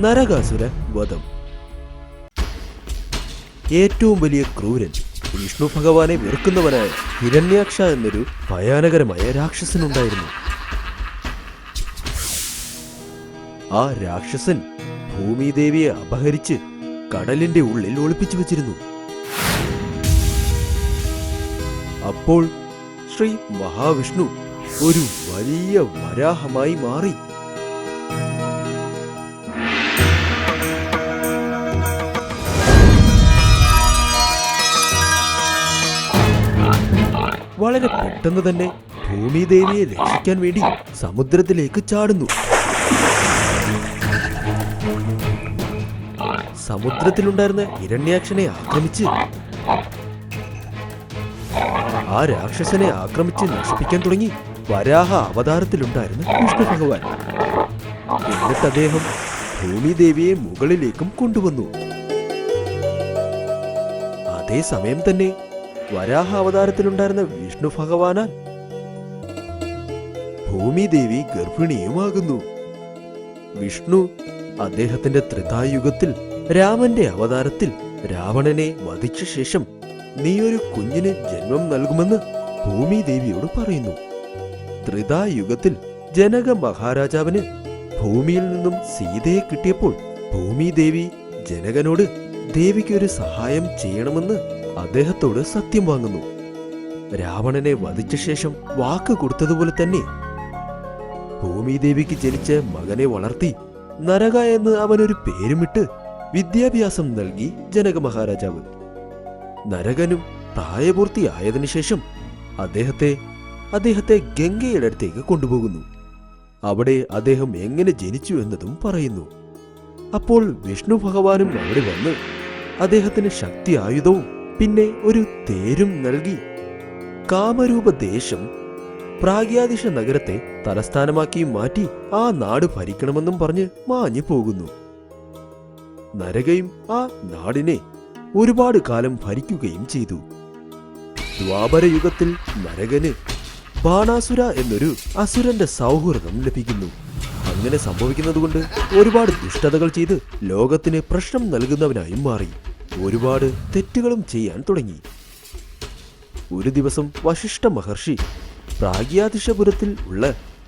നരകാസുര വധം. ഏറ്റവും വലിയ ക്രൂരൻ, വിഷ്ണു ഭഗവാനെ വെറുക്കുന്നവനായ ഹിരണ്യാക്ഷ എന്നൊരു ഭയാനകരമായ രാക്ഷസനുണ്ടായിരുന്നു. ആ രാക്ഷസൻ ഭൂമിദേവിയെ അപഹരിച്ച് കടലിന്റെ ഉള്ളിൽ ഒളിപ്പിച്ചു വച്ചിരുന്നു. അപ്പോൾ ശ്രീ മഹാവിഷ്ണു ഒരു വലിയ വരാഹമായി മാറി. വളരെ പെട്ടെന്ന് തന്നെ ഭൂമിദേവിയെ രക്ഷിക്കാൻ വേണ്ടി സമുദ്രത്തിലേക്ക് ചാടുന്നു. സമുദ്രത്തിലുണ്ടായിരുന്ന ഹിരണ്യാക്ഷനെ ആക്രമിച്ച് ആ രാക്ഷസനെ ആക്രമിച്ച് നശിപ്പിക്കാൻ തുടങ്ങി വരാഹ അവതാരത്തിലുണ്ടായിരുന്ന വിഷ്ണു ഭഗവാൻ. എന്നിട്ട് അദ്ദേഹം ഭൂമിദേവിയെ മുകളിലേക്കും കൊണ്ടുവന്നു. അതേസമയം തന്നെ വരാഹ അവതാരത്തിലുണ്ടായിരുന്ന വിഷ്ണു ഭഗവാനാൽ ഭൂമിദേവി ഗർഭിണിയുമാകുന്നു. വിഷ്ണു അദ്ദേഹത്തിന്റെ ത്രിതായുഗത്തിൽ രാമന്റെ അവതാരത്തിൽ രാവണനെ വധിച്ച ശേഷം നീ ഒരു കുഞ്ഞിന് ജന്മം നൽകുമെന്ന് ഭൂമിദേവിയോട് പറയുന്നു. ത്രിതായുഗത്തിൽ ജനക മഹാരാജാവിന് ഭൂമിയിൽ നിന്നും സീതയെ കിട്ടിയപ്പോൾ ഭൂമിദേവി ജനകനോട് ദേവിക്കൊരു സഹായം ചെയ്യണമെന്ന് അദ്ദേഹത്തോട് സത്യം വാങ്ങുന്നു. രാവണനെ വധിച്ച ശേഷം വാക്ക് കൊടുത്തതുപോലെ തന്നെ ഭൂമിദേവിക്ക് ജനിച്ച മകനെ വളർത്തി നരക എന്ന് അവനൊരു പേരുമിട്ട് വിദ്യാഭ്യാസം നൽകി ജനക മഹാരാജാവ്. നരകനും പ്രായപൂർത്തിയായതിനു ശേഷം അദ്ദേഹത്തെ ഗംഗയുടെ അടുത്തേക്ക് കൊണ്ടുപോകുന്നു. അവിടെ അദ്ദേഹം എങ്ങനെ ജനിച്ചു എന്നതും പറയുന്നു. അപ്പോൾ വിഷ്ണു ഭഗവാനും അവിടെ വന്ന് അദ്ദേഹത്തിന് ശക്തി ആയുധവും പിന്നെ ഒരു തേരും നൽകി കാമരൂപ ദേശം പ്രാഗ്യാദിശ നഗരത്തെ തലസ്ഥാനമാക്കി മാറ്റി ആ നാട് ഭരിക്കണമെന്നും പറഞ്ഞ് മാഞ്ഞു പോകുന്നു. നരകയും ആ നാടിനെ ഒരുപാട് കാലം ഭരിക്കുകയും ചെയ്തു. ദ്വാപരയുഗത്തിൽ നരകന് ബാണാസുര എന്നൊരു അസുരന്റെ സൗഹൃദം ലഭിക്കുന്നു. അങ്ങനെ സംഭവിക്കുന്നതുകൊണ്ട് ഒരുപാട് ദുഷ്ടതകൾ ചെയ്ത് ലോകത്തിന് പ്രശ്നം നൽകുന്നവനായും മാറി. ഒരുപാട് തെറ്റുകളും ചെയ്യാൻ തുടങ്ങി. ഒരു ദിവസം വശിഷ്ഠ മഹർഷി പ്രാഗ്യാദിശപുരത്തിൽ ഉള്ള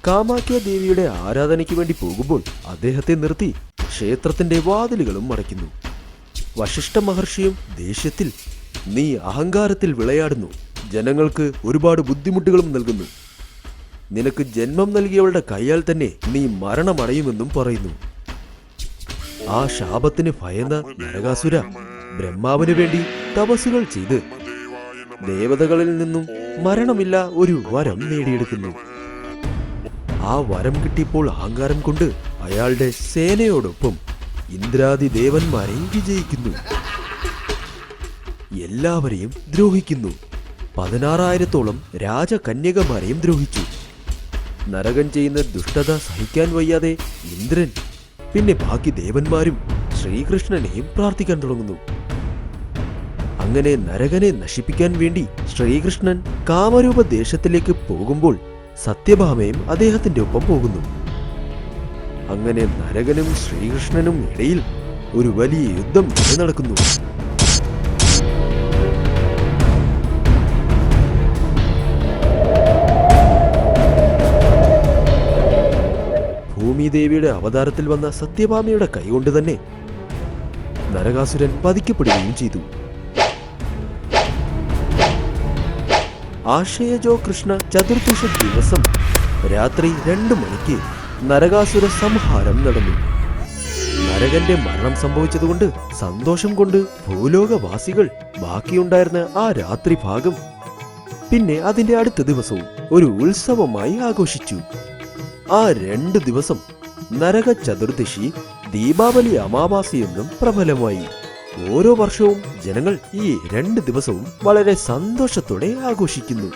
കാമാഖ്യ ദേവിയുടെ ആരാധനയ്ക്ക് വേണ്ടി പോകുമ്പോൾ അദ്ദേഹത്തെ നിർത്തി ക്ഷേത്രത്തിന്റെ വാതിലുകളും അടയ്ക്കുന്നു. വശിഷ്ഠ മഹർഷിയും ദേഷ്യത്തിൽ, നീ അഹങ്കാരത്തിൽ വിളയാടുന്നു, ജനങ്ങൾക്ക് ഒരുപാട് ബുദ്ധിമുട്ടുകളും നൽകുന്നു, നിനക്ക് ജന്മം നൽകിയവളുടെ കൈയാൽ തന്നെ നീ മരണമടയുമെന്നും പറയുന്നു. ആ ശാപത്തിന് ഭയന്ന നരകാസുര ബ്രഹ്മാവിന് വേണ്ടി തപസ്സുകൾ ചെയ്ത് ദേവതകളിൽ നിന്നും മരണമില്ല ഒരു വരം നേടിയെടുക്കുന്നു. ആ വരം കിട്ടിയപ്പോൾ അഹങ്കാരം കൊണ്ട് അയാളുടെ സേനയോടൊപ്പം ഇന്ദ്രാദി ദേവന്മാരെയും വിജയിക്കുന്നു. എല്ലാവരെയും ദ്രോഹിക്കുന്നു. 16,000-ഓളം രാജകന്യകമാരെയും ദ്രോഹിച്ചു. നരകൻ ചെയ്യുന്ന ദുഷ്ടത സഹിക്കാൻ വയ്യാതെ ഇന്ദ്രൻ പിന്നെ ബാക്കി ദേവന്മാരും ശ്രീകൃഷ്ണനെയും പ്രാർത്ഥിക്കാൻ തുടങ്ങുന്നു. അങ്ങനെ നരകനെ നശിപ്പിക്കാൻ വേണ്ടി ശ്രീകൃഷ്ണൻ കാമരൂപ ദേശത്തിലേക്ക് പോകുമ്പോൾ സത്യഭാമയും അദ്ദേഹത്തിന്റെ ഒപ്പം പോകുന്നു. അങ്ങനെ നരകനും ശ്രീകൃഷ്ണനും ഇടയിൽ ഒരു വലിയ യുദ്ധം നടക്കുന്നു. ഭൂമിദേവിയുടെ അവതാരത്തിൽ വന്ന സത്യഭാമയുടെ കൈകൊണ്ട് തന്നെ നരകാസുരൻ വധിക്കപ്പെടുകയും ചെയ്തു. ആശയജോ കൃഷ്ണ ചതുർദശ ദിവസം രാത്രി 2 മണിക്ക് നരകാസുര സംഹാരം നടന്നു. നരകന്റെ മരണം സംഭവിച്ചതുകൊണ്ട് സന്തോഷം കൊണ്ട് ഭൂലോകവാസികൾ ബാക്കിയുണ്ടായിരുന്ന ആ രാത്രി ഭാഗം പിന്നെ അതിന്റെ അടുത്ത ദിവസവും ഒരു ഉത്സവമായി ആഘോഷിച്ചു. ആ 2 ദിവസം നരക ചതുർദശി, ദീപാവലി അമാവാസി എന്നും പ്രബലമായി. ഓരോ വർഷവും ജനങ്ങൾ ഈ 2 ദിവസവും വളരെ സന്തോഷത്തോടെ ആഘോഷിക്കുന്നു.